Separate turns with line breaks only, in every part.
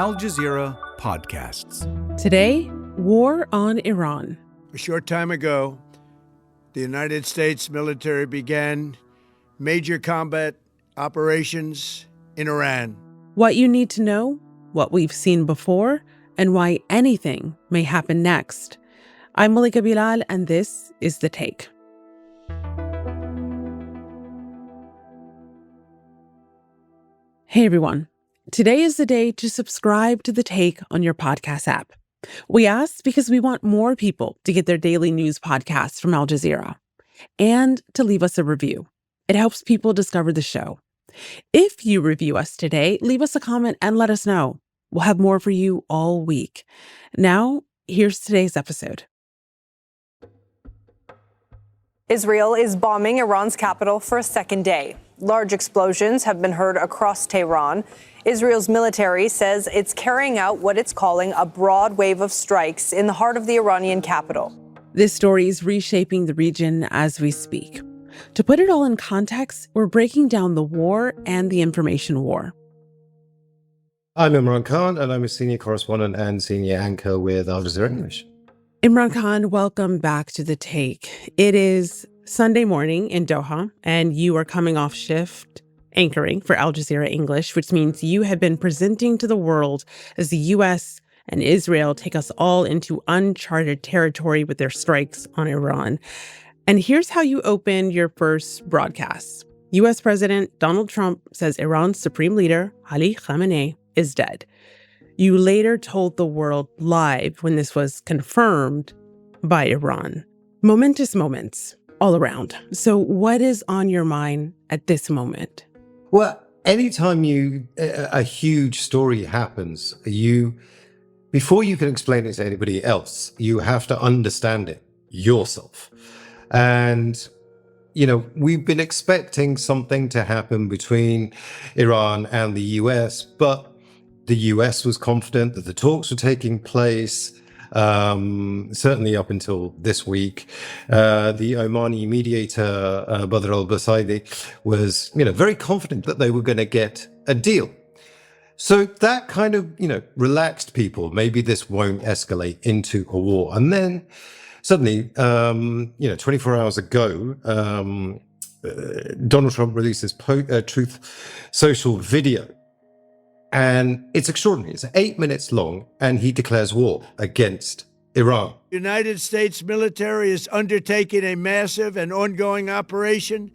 Al Jazeera podcasts.
Today, war on Iran.
A short time ago, the United States military began major combat operations in Iran.
What you need to know, what we've seen before, and why anything may happen next. I'm Malika Bilal, and this is The Take. Hey everyone. Today is the day to subscribe to The Take on your podcast app. We asked because we want more people to get their daily news podcasts from Al Jazeera and to leave us a review. It helps people discover the show. If you review us today, leave us a comment and let us know. We'll have more for you all week. Now, here's today's episode.
Israel is bombing Iran's capital for a second day. Large explosions have been heard across Tehran. Israel's military says it's carrying out what it's calling a broad wave of strikes in the heart of the Iranian capital.
This story is reshaping the region as we speak. To put it all in context, we're breaking down the war and the information war.
I'm Imran Khan, and I'm a senior correspondent and senior anchor with Al Jazeera English.
Imran Khan, welcome back to The Take. It is Sunday morning in Doha, and you are coming off shift anchoring for Al Jazeera English, which means you have been presenting to the world as the U.S. and Israel take us all into uncharted territory with their strikes on Iran. And here's how you open your first broadcast. U.S. President Donald Trump says Iran's supreme leader, Ali Khamenei, is dead. You later told the world live when this was confirmed by Iran. Momentous moments all around. So what is on your mind at this moment?
Well, anytime a huge story happens, before you can explain it to anybody else, you have to understand it yourself. And, we've been expecting something to happen between Iran and the US, but the US was confident that the talks were taking place, certainly up until this week. The Omani mediator, Badr al-Basaidi, was, very confident that they were going to get a deal. So that kind of, relaxed people. Maybe this won't escalate into a war. And then suddenly, 24 hours ago, Donald Trump released this Truth Social video. And it's extraordinary. It's 8 minutes long, and he declares war against Iran.
The United States military is undertaking a massive and ongoing operation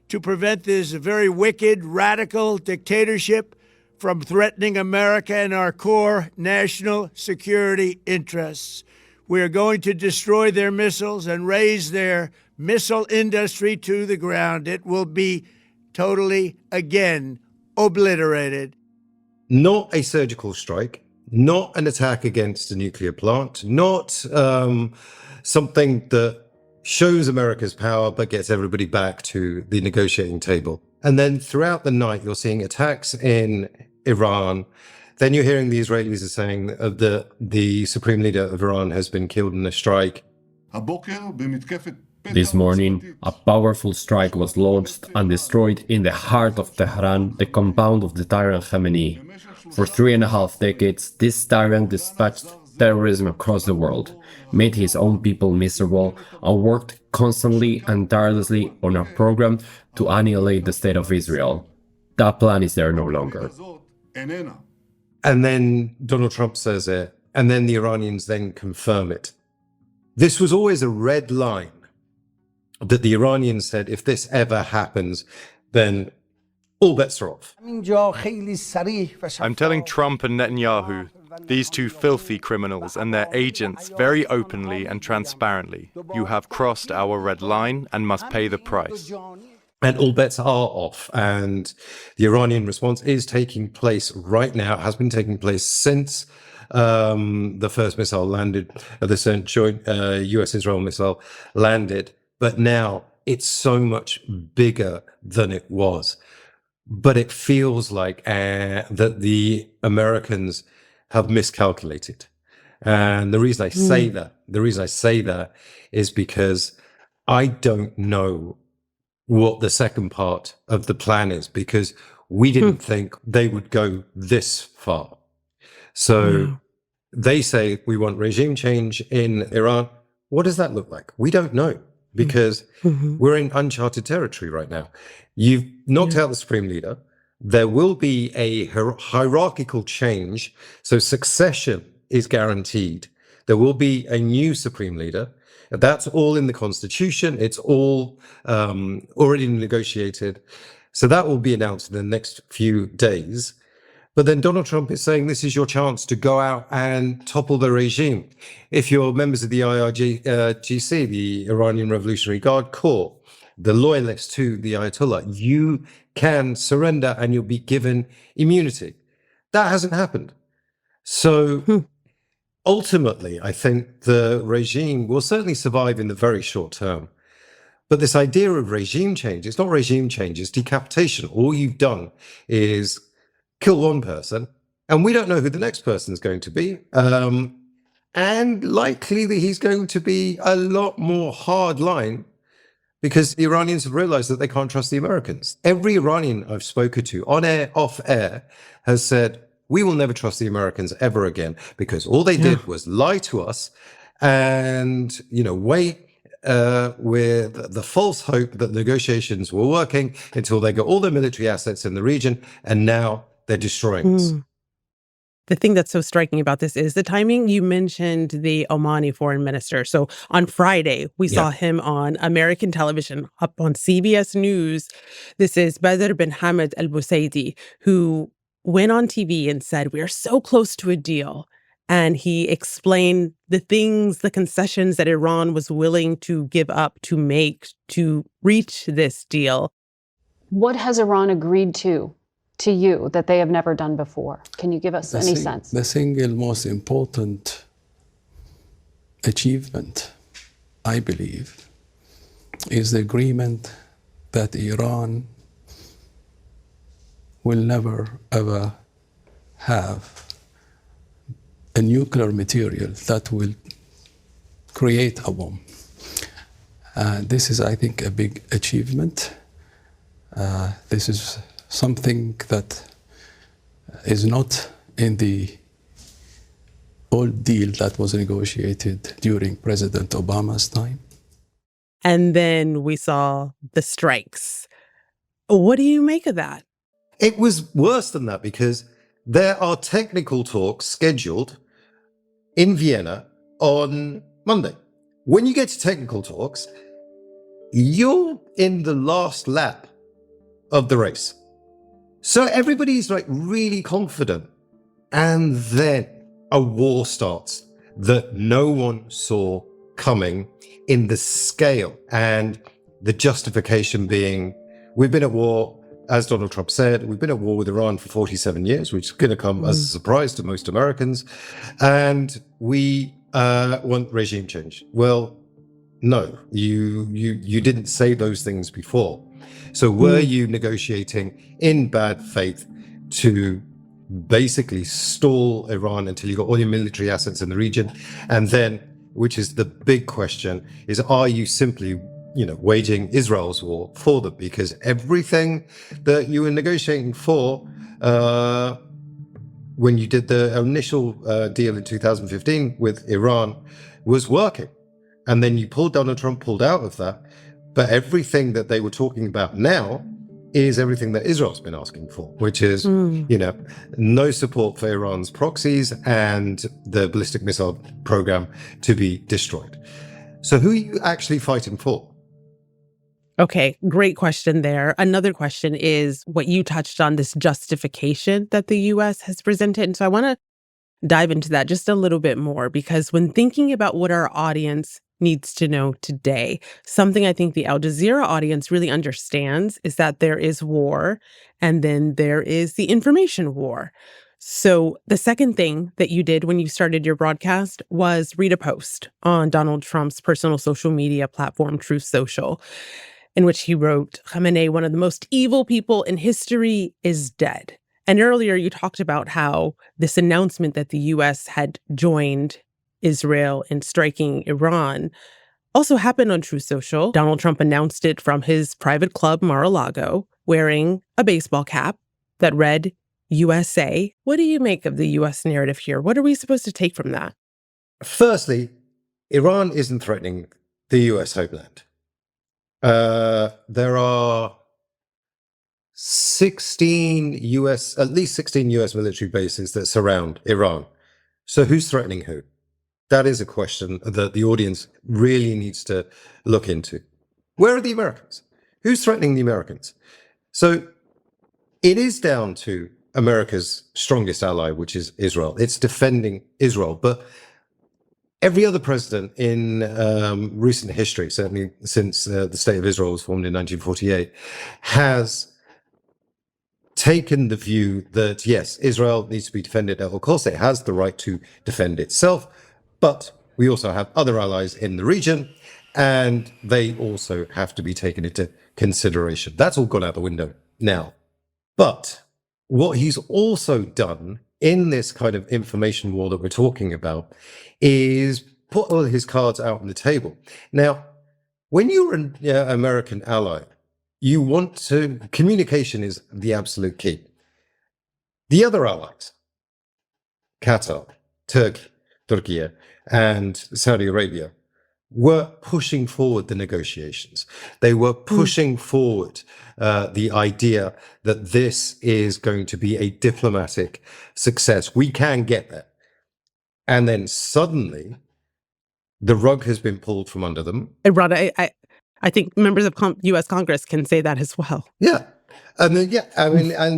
to prevent this very wicked, radical dictatorship from threatening America and our core national security interests. We are going to destroy their missiles and raise their missile industry to the ground. It will be totally, again, obliterated.
Not a surgical strike, not an attack against a nuclear plant, not something that shows America's power but gets everybody back to the negotiating table. And then throughout the night, you're seeing attacks in Iran. Then you're hearing the Israelis are saying that the supreme leader of Iran has been killed in a strike.
This morning, a powerful strike was launched and destroyed in the heart of Tehran, the compound of the tyrant Khamenei. For 3.5 decades, this tyrant dispatched terrorism across the world, made his own people miserable, and worked constantly and tirelessly on a program to annihilate the state of Israel. That plan is there no longer.
And then Donald Trump says it, and then the Iranians then confirm it. This was always a red line that the Iranians said, if this ever happens, then all bets are off.
I'm telling Trump and Netanyahu, these two filthy criminals and their agents, very openly and transparently, you have crossed our red line and must pay the price.
And all bets are off. And the Iranian response is taking place right now, has been taking place since the first missile landed, the joint US-Israel missile landed. But now it's so much bigger than it was. But it feels like that the Americans have miscalculated. And the reason I say that is because I don't know what the second part of the plan is, because we didn't think they would go this far. So they say we want regime change in Iran. What does that look like? We don't know, because we're in uncharted territory right now. You've knocked out the supreme leader. There will be a hierarchical change. So succession is guaranteed. There will be a new supreme leader. That's all in the constitution. It's all already negotiated. So that will be announced in the next few days. But then Donald Trump is saying this is your chance to go out and topple the regime. If you're members of the IRGC, the Iranian Revolutionary Guard Corps, the loyalists to the Ayatollah, you can surrender and you'll be given immunity. That hasn't happened. So ultimately, I think the regime will certainly survive in the very short term. But this idea of regime change, it's not regime change, it's decapitation. All you've done is kill one person, and we don't know who the next person is going to be. And likely that he's going to be a lot more hard line, because the Iranians have realized that they can't trust the Americans. Every Iranian I've spoken to, on air, off air, has said, we will never trust the Americans ever again, because all they did was lie to us and, wait with the false hope that negotiations were working until they got all their military assets in the region, and now they're destroying us.
The thing that's so striking about this is the timing. You mentioned the Omani foreign minister. So on Friday, we saw him on American television, up on CBS News. This is Badr bin Hamad al-Busaidi, who went on TV and said, we are so close to a deal. And he explained the things, the concessions that Iran was willing to give up to make to reach this deal.
What has Iran agreed to you that they have never done before? Can you give us any sense?
The single most important achievement, I believe, is the agreement that Iran will never, ever have a nuclear material that will create a bomb. This is, I think, a big achievement. This is something that is not in the old deal that was negotiated during President Obama's time.
And then we saw the strikes. What do you make of that?
It was worse than that, because there are technical talks scheduled in Vienna on Monday. When you get to technical talks, you're in the last lap of the race. So everybody's really confident. And then a war starts that no one saw coming in the scale, and the justification being, we've been at war, as Donald Trump said, we've been at war with Iran for 47 years, which is going to come as a surprise to most Americans. And we want regime change. Well, no, you didn't say those things before. So were you negotiating in bad faith to basically stall Iran until you got all your military assets in the region? And then, which is the big question, is are you simply waging Israel's war for them? Because everything that you were negotiating for when you did the initial deal in 2015 with Iran was working. And then Donald Trump pulled out of that. But everything that they were talking about now is everything that Israel's been asking for, which is, no support for Iran's proxies and the ballistic missile program to be destroyed. So who are you actually fighting for?
Okay, great question there. Another question is what you touched on, this justification that the U.S. has presented. And so I want to dive into that just a little bit more, because when thinking about what our audience needs to know today, something I think the Al Jazeera audience really understands is that there is war, and then there is the information war. So the second thing that you did when you started your broadcast was read a post on Donald Trump's personal social media platform, Truth Social, in which he wrote, Khamenei, one of the most evil people in history, is dead. And earlier you talked about how this announcement that the U.S. had joined Israel in striking Iran also happened on Truth Social. Donald Trump announced it from his private club, Mar-a-Lago, wearing a baseball cap that read, USA. What do you make of the US narrative here? What are we supposed to take from that?
Firstly, Iran isn't threatening the US homeland. There are at least 16 US military bases that surround Iran. So who's threatening who? That is a question that the audience really needs to look into. Where are the Americans? Who's threatening the Americans? So it is down to America's strongest ally, which is Israel. It's defending Israel. But every other president in recent history, certainly since the State of Israel was formed in 1948, has taken the view that, yes, Israel needs to be defended at all costs. It has the right to defend itself, but we also have other allies in the region, and they also have to be taken into consideration. That's all gone out the window now. But what he's also done in this kind of information war that we're talking about is put all his cards out on the table. Now, when you're an American ally, communication is the absolute key. The other allies, Qatar, Turkey, and Saudi Arabia, were pushing forward the negotiations. They were pushing forward the idea that this is going to be a diplomatic success. We can get there. And then suddenly, the rug has been pulled from under them.
Rod, I think members of U.S. Congress can say that as well.
Yeah. And then,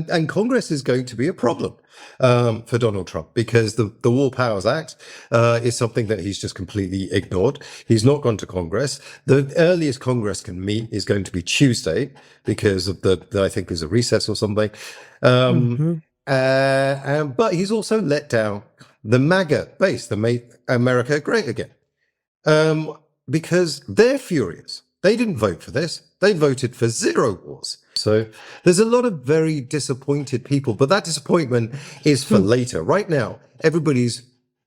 and Congress is going to be a problem for Donald Trump, because the War Powers Act is something that he's just completely ignored. He's not gone to Congress. The earliest Congress can meet is going to be Tuesday because of I think there's a recess or something. But he's also let down the MAGA base, the Make America Great Again, because they're furious. They didn't vote for this. They voted for zero wars. So there's a lot of very disappointed people, but that disappointment is for later. Right now, everybody's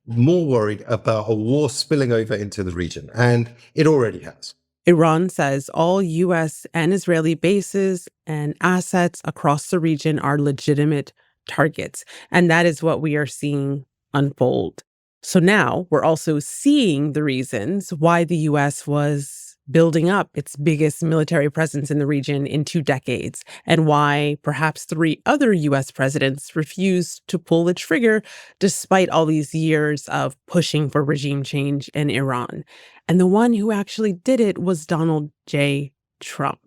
more worried about a war spilling over into the region, and it already has.
Iran says all U.S. and Israeli bases and assets across the region are legitimate targets, and that is what we are seeing unfold. So now we're also seeing the reasons why the U.S. was building up its biggest military presence in the region in 2 decades, and why perhaps 3 other U.S. presidents refused to pull the trigger despite all these years of pushing for regime change in Iran. And the one who actually did it was Donald J. Trump.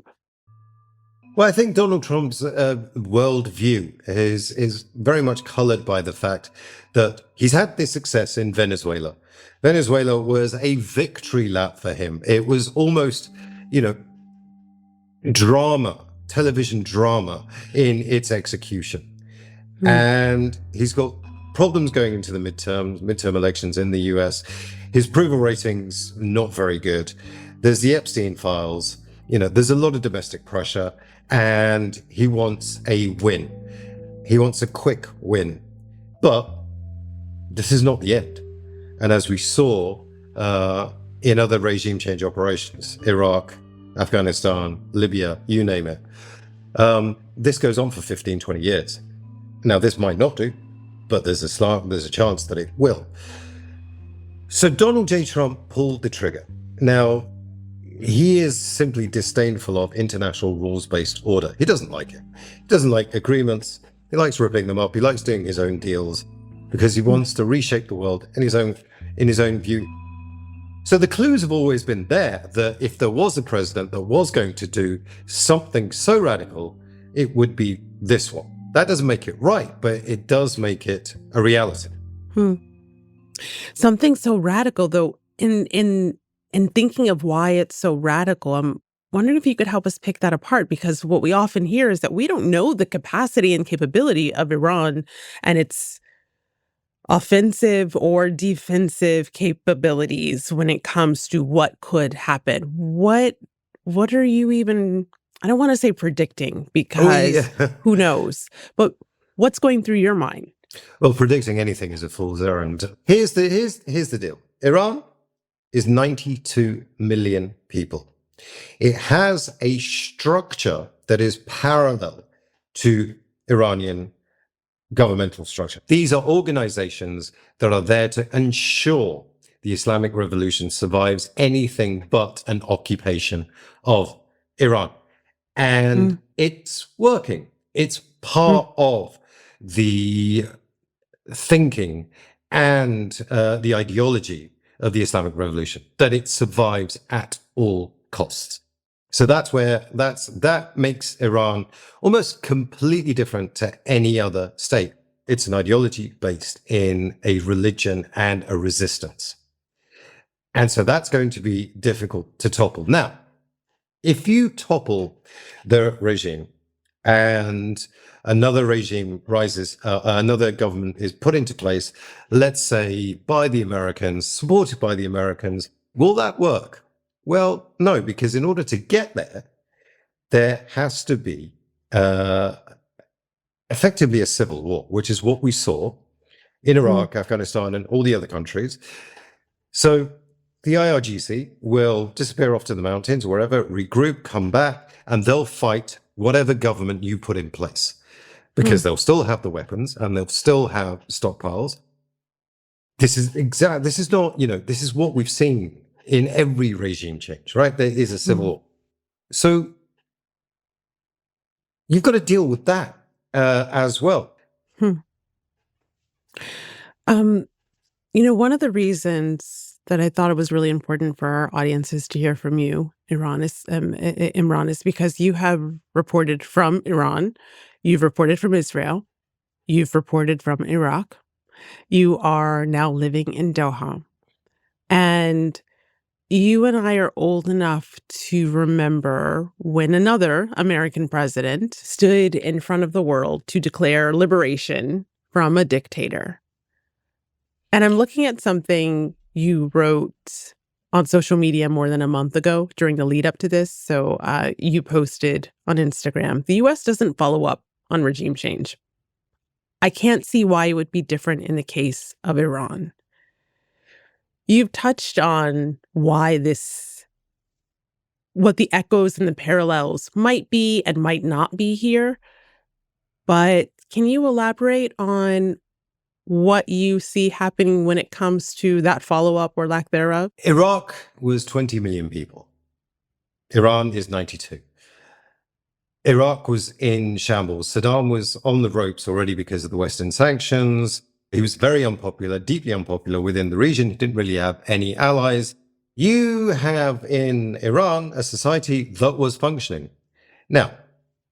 Well, I think Donald Trump's worldview is very much colored by the fact that he's had this success in Venezuela. Venezuela was a victory lap for him. It was almost, television drama in its execution. And he's got problems going into the midterm elections in the US. His approval rating's not very good. There's the Epstein files. There's a lot of domestic pressure, and he wants a win. He wants a quick win. But this is not the end. And as we saw in other regime change operations, Iraq, Afghanistan, Libya, you name it, this goes on for 15, 20 years. Now, this might not do, but there's a chance that it will. So Donald J. Trump pulled the trigger. Now, he is simply disdainful of international rules-based order. He doesn't like it. He doesn't like agreements. He likes ripping them up. He likes doing his own deals because he wants to reshape the world in his own view. So the clues have always been there that if there was a president that was going to do something so radical, it would be this one. That doesn't make it right, but it does make it a reality.
Something so radical, though, in thinking of why it's so radical, I'm wondering if you could help us pick that apart, because what we often hear is that we don't know the capacity and capability of Iran and its offensive or defensive capabilities when it comes to what could happen. What are you even, I don't want to say predicting, because who knows, but what's going through your mind?
Well, predicting anything is a fool's errand. Here's the deal. Iran is 92 million people. It has a structure that is parallel to Iranian governmental structure. These are organizations that are there to ensure the Islamic Revolution survives anything but an occupation of Iran. And it's working. It's part of the thinking and the ideology of the Islamic Revolution, that it survives at all costs. So that makes Iran almost completely different to any other state. It's an ideology based in a religion and a resistance. And so that's going to be difficult to topple. Now, if you topple the regime and another regime rises, another government is put into place, let's say by the Americans, supported by the Americans, will that work? Well, no, because in order to get there, there has to be effectively a civil war, which is what we saw in Iraq, Afghanistan, and all the other countries. So the IRGC will disappear off to the mountains, wherever, regroup, come back, and they'll fight whatever government you put in place, because they'll still have the weapons and they'll still have stockpiles. This is not, this is what we've seen in every regime change, right? There is a civil war. So you've got to deal with that as well.
One of the reasons that I thought it was really important for our audiences to hear from you, Imran, is because you have reported from Iran, you've reported from Israel, you've reported from Iraq, you are now living in Doha, and you and I are old enough to remember when another American president stood in front of the world to declare liberation from a dictator. And I'm looking at something you wrote on social media more than a month ago during the lead up to this. So you posted on Instagram, the U.S. doesn't follow up on regime change. I can't see why it would be different in the case of Iran. You've touched on what the echoes and the parallels might be and might not be here. But can you elaborate on what you see happening when it comes to that follow-up or lack thereof?
Iraq was 20 million people. Iran is 92. Iraq was in shambles. Saddam was on the ropes already because of the Western sanctions. He was very unpopular, deeply unpopular within the region. He didn't really have any allies. You have in Iran a society that was functioning. Now,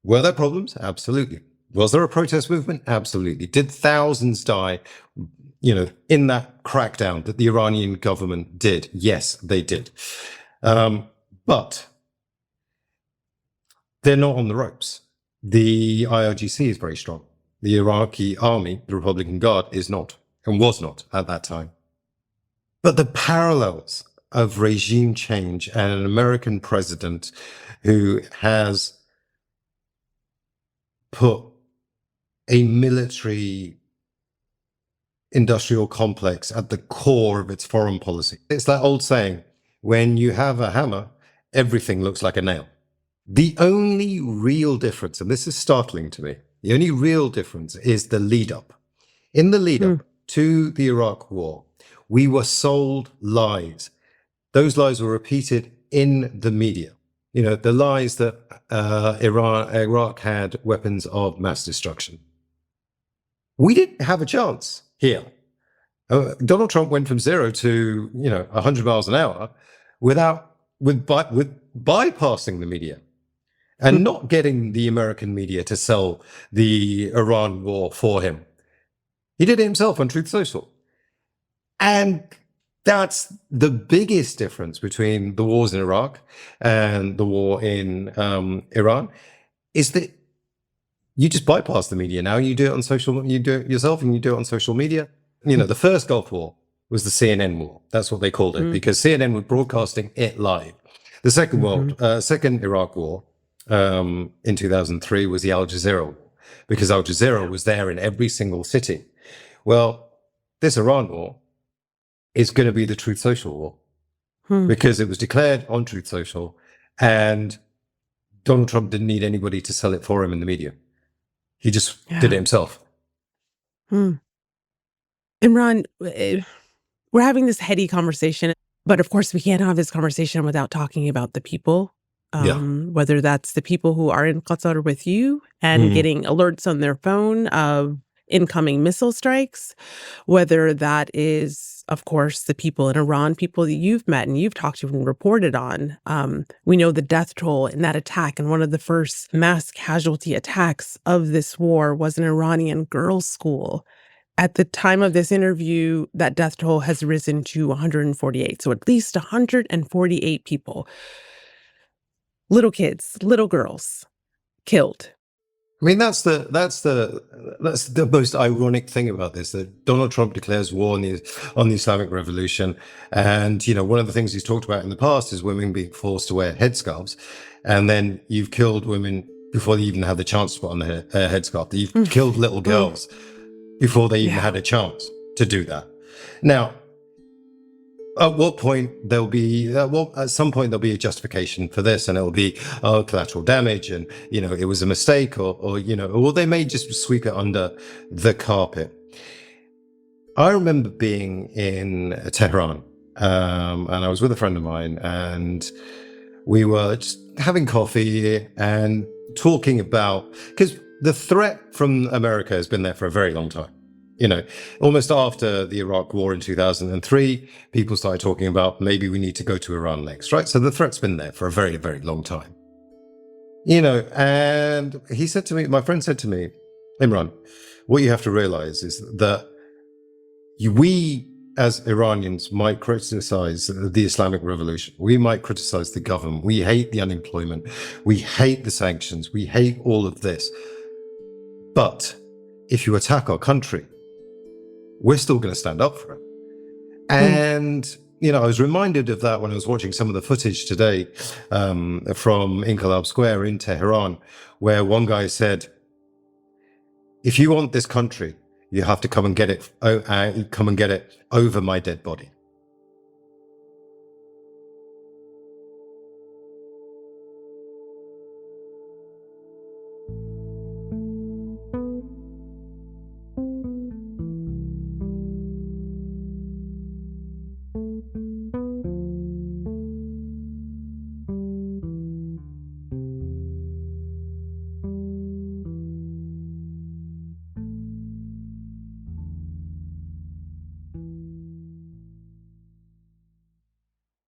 were there problems? Absolutely. Was there a protest movement? Absolutely. Did thousands die, in that crackdown that the Iranian government did? Yes, they did. But they're not on the ropes. The IRGC is very strong. The Iraqi army, the Republican Guard, is not, and was not at that time. But the parallels of regime change and an American president who has put a military industrial complex at the core of its foreign policy. It's that old saying, when you have a hammer, everything looks like a nail. The only real difference, and this is startling to me, the only real difference is the lead up. In the lead up to the Iraq war, we were sold lies. Those lies were repeated in the media. The lies that Iraq had weapons of mass destruction. We didn't have a chance here. Donald Trump went from 0 to 100 miles an hour with bypassing the media and not getting the American media to sell the Iran war for him. He did it himself on Truth Social. And that's the biggest difference between the wars in Iraq and the war in Iran, is that you just bypass the media now. You do it on you do it yourself, and you do it on social media. The first Gulf War was the CNN war. That's what they called it, because CNN was broadcasting it live. The second Iraq war in 2003 was the Al Jazeera war, because Al Jazeera was there in every single city. Well, this Iran war is going to be the Truth Social war, because it was declared on Truth Social, and Donald Trump didn't need anybody to sell it for him in the media. He just did it himself.
Imran, we're having this heady conversation, but of course we can't have this conversation without talking about the people. Whether that's the people who are in Qatar with you and getting alerts on their phone of incoming missile strikes, whether that is, of course, the people in Iran, people that you've met and you've talked to and reported on. We know the death toll in that attack, and one of the first mass casualty attacks of this war was an Iranian girls' school. At the time of this interview, that death toll has risen to 148. So at least 148 people, little kids, little girls, killed.
I mean, that's the most ironic thing about this, that Donald Trump declares war on the Islamic Revolution. And, one of the things he's talked about in the past is women being forced to wear headscarves. And then you've killed women before they even had the chance to put on their headscarf. You've killed little girls before they even had a chance to do that. Now, at what point there'll be, at some point there'll be a justification for this, and it'll be collateral damage, and it was a mistake, or they may just sweep it under the carpet. I remember being in Tehran, and I was with a friend of mine, and we were just having coffee and talking about, because the threat from America has been there for a very long time. Almost after the Iraq war in 2003, people started talking about maybe we need to go to Iran next, right? So the threat's been there for a very, very long time. And he said to me, my friend said to me, Imran, what you have to realize is that we as Iranians might criticize the Islamic Revolution. We might criticize the government. We hate the unemployment. We hate the sanctions. We hate all of this. But if you attack our country, we're still going to stand up for it. And, I was reminded of that when I was watching some of the footage today from Inqilab Square in Tehran, where one guy said, if you want this country, you have to come and get it over my dead body.